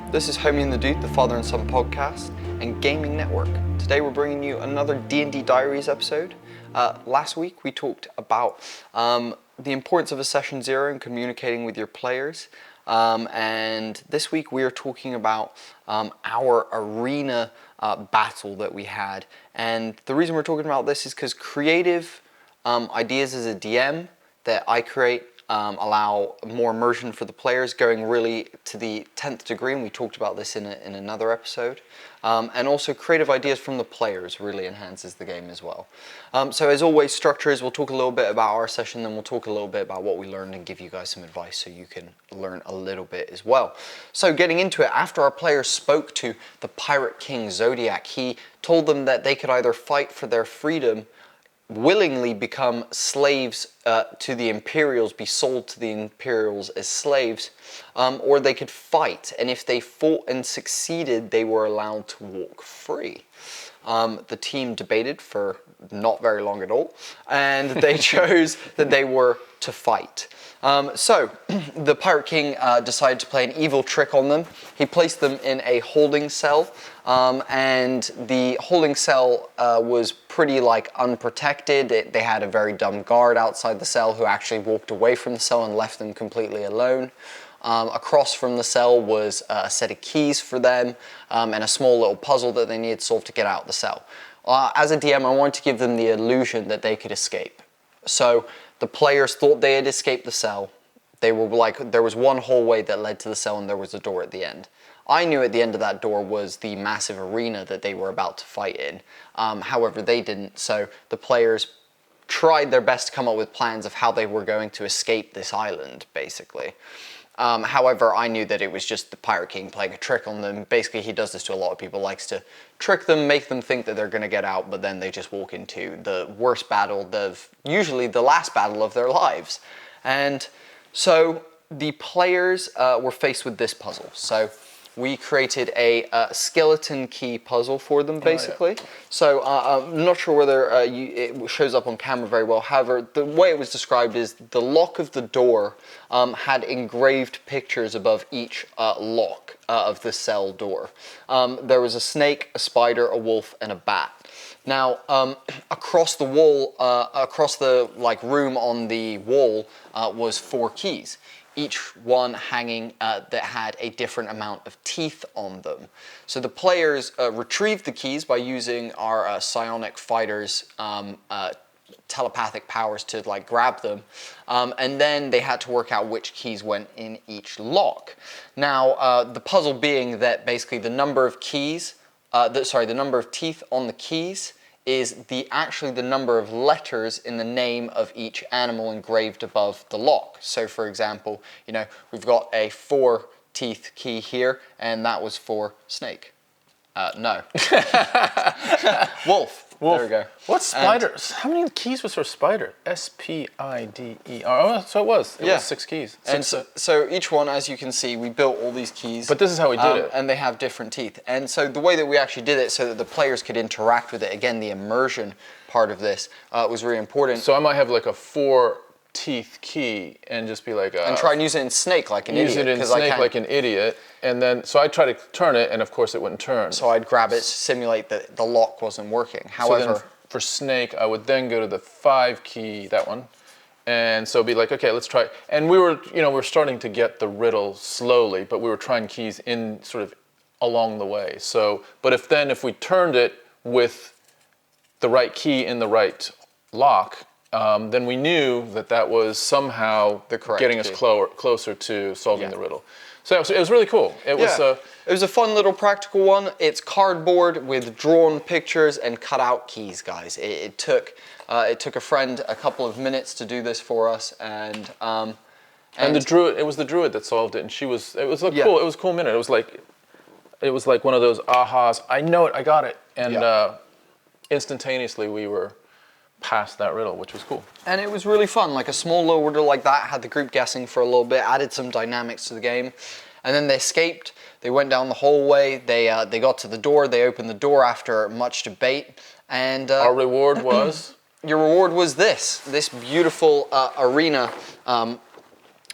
This is Homie and the Dude, the Father and Son podcast and gaming network. Today we're bringing you another D&D Diaries episode. Last week we talked about the importance of a session zero and communicating with your players. And this week we are talking about our arena battle that we had. And the reason we're talking about this is because creative ideas as a DM that I create allow more immersion for the players, going really to the 10th degree, and we talked about this in another episode. And also creative ideas from the players really enhances the game as well. So as always, structures, we'll talk a little bit about our session, then we'll talk a little bit about what we learned and give you guys some advice so you can learn a little bit as well. So getting into it, after our players spoke to the Pirate King Zodiac, he told them that they could either fight for their freedom, willingly become slaves to the Imperials, be sold to the Imperials as slaves, or they could fight, and if they fought and succeeded, they were allowed to walk free. The team debated for not very long at all, and they chose that they were to fight. So the Pirate King decided to play an evil trick on them. He placed them in a holding cell, and the holding cell was pretty unprotected. They had a very dumb guard outside the cell who actually walked away from the cell and left them completely alone. Across from the cell was a set of keys for them and a small little puzzle that they needed solved to get out of the cell. As a DM, I wanted to give them the illusion that they could escape. So the players thought they had escaped the cell. They were there was one hallway that led to the cell and there was a door at the end. I knew at the end of that door was the massive arena that they were about to fight in. However, they didn't, so the players tried their best to come up with plans of how they were going to escape this island, basically. However, I knew that it was just the Pirate King playing a trick on them. Basically, he does this to a lot of people, likes to trick them, make them think that they're going to get out, but then they just walk into the worst battle, usually the last battle of their lives. And so the players were faced with this puzzle. So we created a skeleton key puzzle for them, basically. Oh, yeah. So I'm not sure whether it shows up on camera very well. However, the way it was described is the lock of the door had engraved pictures above each lock of the cell door. There was a snake, a spider, a wolf, and a bat. Now, across the wall, across the room on the wall was 4 keys. Each one hanging that had a different amount of teeth on them. So the players retrieved the keys by using our psionic fighters' telepathic powers to grab them, and then they had to work out which keys went in each lock. Now, the puzzle being that basically the number of keys, the number of teeth on the keys is actually the number of letters in the name of each animal engraved above the lock. So for example, we've got a 4 teeth key here, and that was for snake. No. Wolf. There we go. What's spiders? How many keys was for spider? S-P-I-D-E-R. Oh, so it was. It was 6 keys. And so each one, as you can see, we built all these keys. But this is how we did it. And they have different teeth. And so the way that we actually did it so that the players could interact with it, again, the immersion part of this was really important. So I might have a 4 teeth key and just be and try and use it in snake like an idiot. Use it in snake like an idiot. And then, so I try to turn it, and of course it wouldn't turn. So I'd grab it, simulate that the lock wasn't working. However, so then for snake, I would then go to the 5 key, that one. And so be okay, let's try. And we were starting to get the riddle slowly, but we were trying keys in sort of along the way. So, but if we turned it with the right key in the right lock, then we knew that was somehow getting us closer to solving the riddle. So it was really cool. It was a fun little practical one. It's cardboard with drawn pictures and cut out keys, guys. It took a friend a couple of minutes to do this for us, and the druid. It was the druid that solved it, and cool. It was a cool minute. It was like one of those ahas. I know it. I got it. And instantaneously we were past that riddle, which was cool. And it was really fun. A small little riddle like that had the group guessing for a little bit, added some dynamics to the game. And then they escaped. They went down the hallway. They got to the door. They opened the door after much debate. And our reward was? Your reward was this beautiful arena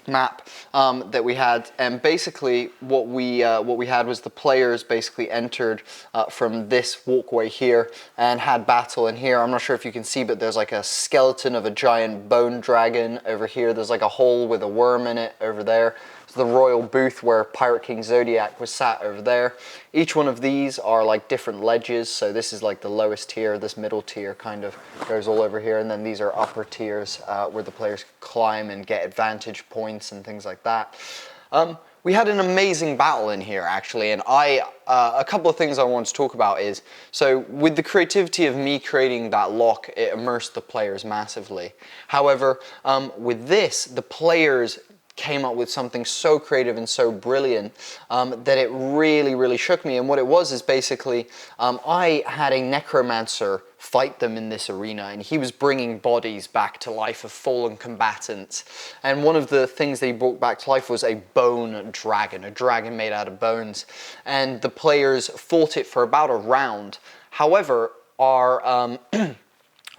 map that we had, and basically what we had was the players basically entered from this walkway here and had battle in here. I'm not sure if you can see, but there's like a skeleton of a giant bone dragon over here. There's like a hole with a worm in it over there. The royal booth where Pirate King Zodiac was sat over there. Each one of these are like different ledges, so this is like the lowest tier, this middle tier kind of goes all over here, and then these are upper tiers where the players climb and get advantage points and things like that. We had an amazing battle in here actually, and a couple of things I want to talk about is, so with the creativity of me creating that lock, it immersed the players massively. However, with this, the players came up with something so creative and so brilliant that it really shook me. And what it was is basically I had a necromancer fight them in this arena, and he was bringing bodies back to life of fallen combatants. And one of the things that he brought back to life was a bone dragon, a dragon made out of bones. And the players fought it for about a round. However, our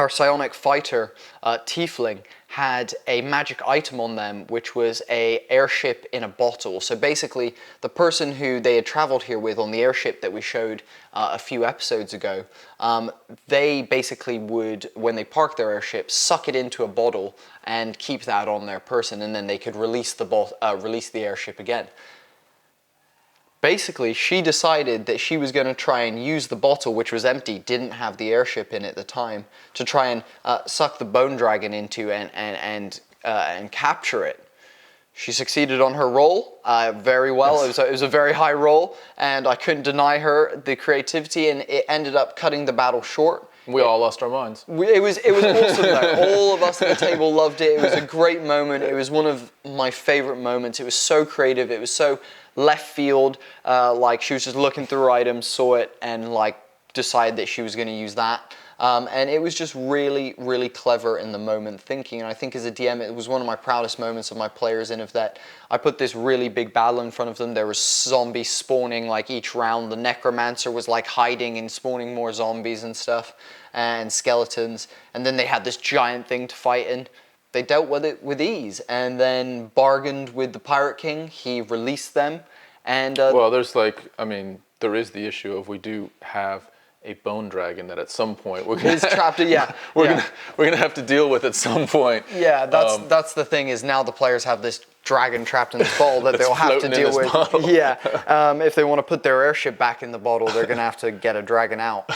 psionic fighter, Tiefling, had a magic item on them, which was a airship in a bottle. So basically, the person who they had traveled here with on the airship that we showed a few episodes ago, they basically would, when they parked their airship, suck it into a bottle and keep that on their person, and then they could release the airship again. Basically, she decided that she was going to try and use the bottle, which was empty, didn't have the airship in at the time, to try and suck the bone dragon into and capture it. She succeeded on her roll very well. It was a very high roll, and I couldn't deny her the creativity, and it ended up cutting the battle short. We all lost our minds. It was awesome though. All of us at the table loved it. It was a great moment. It was one of my favorite moments. It was so creative. It was so left field. Like she was just looking through her items, saw it, and like decided that she was going to use that. And it was just really clever in the moment thinking. And I think as a DM, it was one of my proudest moments of my players in of that I put this really big battle in front of them. There was zombies spawning like each round. The necromancer was like hiding and spawning more zombies and stuff and skeletons. And then they had this giant thing to fight in. They dealt with it with ease and then bargained with the Pirate King. He released them. And well, there's like, I mean, there is the issue of we do have a bone dragon that at some point we're gonna trapped. Yeah, we're gonna have to deal with at some point. Yeah, that's the thing is now the players have this dragon trapped in this bottle that they'll have to deal with. Bottle. Yeah, if they want to put their airship back in the bottle, they're gonna have to get a dragon out,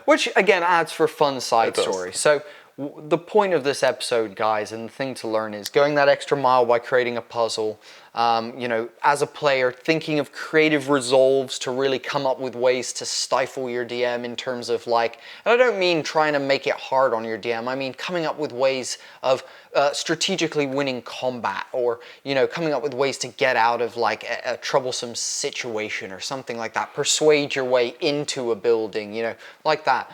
which again adds for fun side story. So the point of this episode, guys, and the thing to learn is going that extra mile by creating a puzzle. You know, as a player, thinking of creative resolves to really come up with ways to stifle your DM in terms of like, and I don't mean trying to make it hard on your DM, I mean coming up with ways of strategically winning combat, or, you know, coming up with ways to get out of like a troublesome situation or something like that, persuade your way into a building, you know, like that.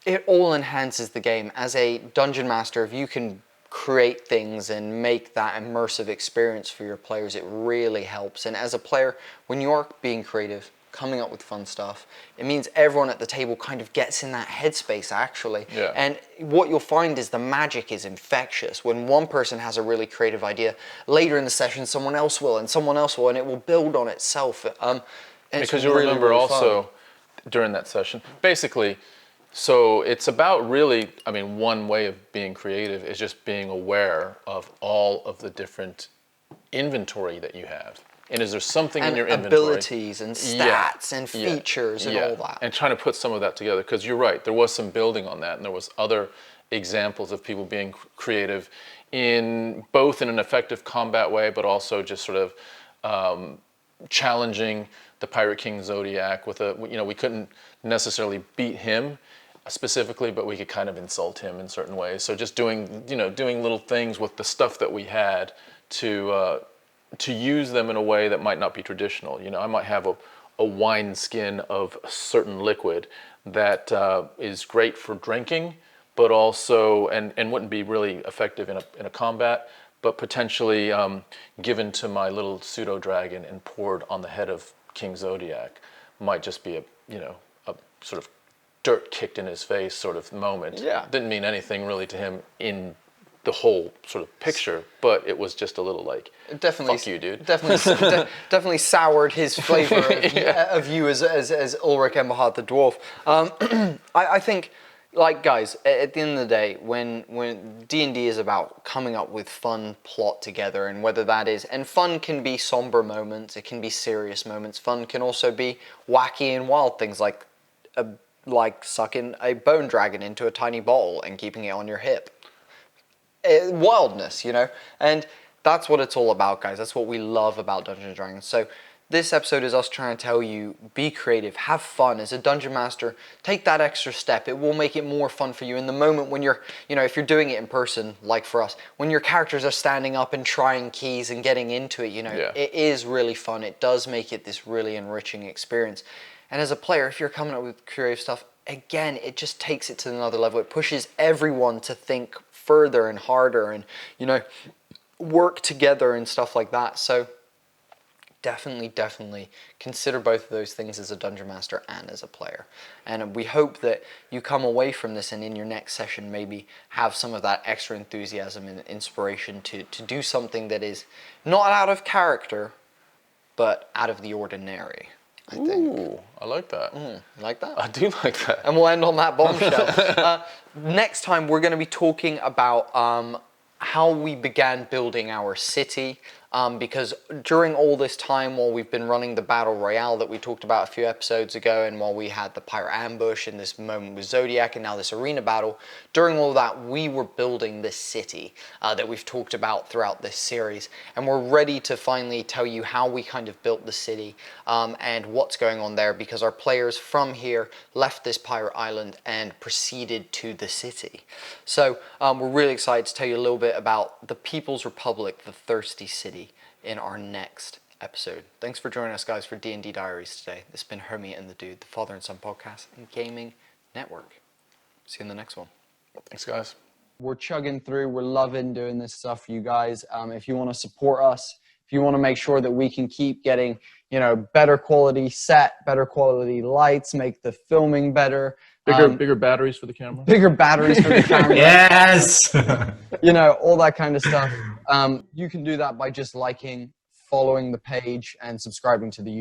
It all enhances the game. As a dungeon master, if you can create things and make that immersive experience for your players, it really helps. And as a player, when you're being creative, coming up with fun stuff, it means everyone at the table kind of gets in that headspace actually. Yeah. And what you'll find is the magic is infectious. When one person has a really creative idea, later in the session someone else will, and someone else will, and it will build on itself. And because you'll remember really also during that session, basically, so it's about really, I mean, one way of being creative is just being aware of all of the different inventory that you have. And is there something in your inventory? Abilities and stats and features and all that. And trying to put some of that together, because you're right, there was some building on that, and there was other examples of people being creative in both in an effective combat way, but also just sort of challenging the Pirate King Zodiac with a, you know, we couldn't necessarily beat him specifically, but we could kind of insult him in certain ways. So just doing, you know, doing little things with the stuff that we had to use them in a way that might not be traditional. You know, I might have a wine skin of a certain liquid that is great for drinking, but also, and wouldn't be really effective in a combat, but potentially given to my little pseudo dragon and poured on the head of King Zodiac might just be a, you know, a sort of dirt kicked in his face sort of moment. Yeah. Didn't mean anything really to him in the whole sort of picture, but it was just a little like, Definitely, fuck you, dude. Definitely soured his flavor of you as Ulrich Eberhard the dwarf. I think, like, guys, at the end of the day, when D&D is about coming up with fun plot together, and whether that is, and fun can be somber moments, it can be serious moments. Fun can also be wacky and wild things like sucking a bone dragon into a tiny bottle and keeping it on your hip. Wildness, you know, and that's what it's all about, guys. That's what we love about Dungeons and Dragons. So this episode is us trying to tell you, be creative, have fun. As a dungeon master, take that extra step. It will make it more fun for you in the moment when you're, you know, if you're doing it in person, like for us, when your characters are standing up and trying keys and getting into it, you know, It is really fun. It does make it this really enriching experience. And as a player, if you're coming up with creative stuff, again, it just takes it to another level. It pushes everyone to think further and harder and, you know, work together and stuff like that. So definitely consider both of those things as a dungeon master and as a player. And we hope that you come away from this and in your next session maybe have some of that extra enthusiasm and inspiration to do something that is not out of character, but out of the ordinary. I think. Ooh, I like that. Like that? I do like that. And we'll end on that bombshell. Next time, we're going to be talking about how we began building our city. Because during all this time, while we've been running the Battle Royale that we talked about a few episodes ago, and while we had the Pirate Ambush and this moment with Zodiac and now this arena battle, during all that, we were building this city that we've talked about throughout this series. And we're ready to finally tell you how we kind of built the city and what's going on there, because our players from here left this pirate island and proceeded to the city. So we're really excited to tell you a little bit about the People's Republic, the Thirsty City, in our next episode. Thanks for joining us, guys, for D&D Diaries today. This has been Hermie and the Dude, the Father and Son podcast and gaming network. See you in the next one. Thanks, guys. We're chugging through. We're loving doing this stuff for you guys. If you want to support us, if you want to make sure that we can keep getting, you know, better quality set, better quality lights, make the filming better. Bigger batteries for the camera. Bigger batteries for the camera. Yes! You know, all that kind of stuff. You can do that by just liking, following the page, and subscribing to the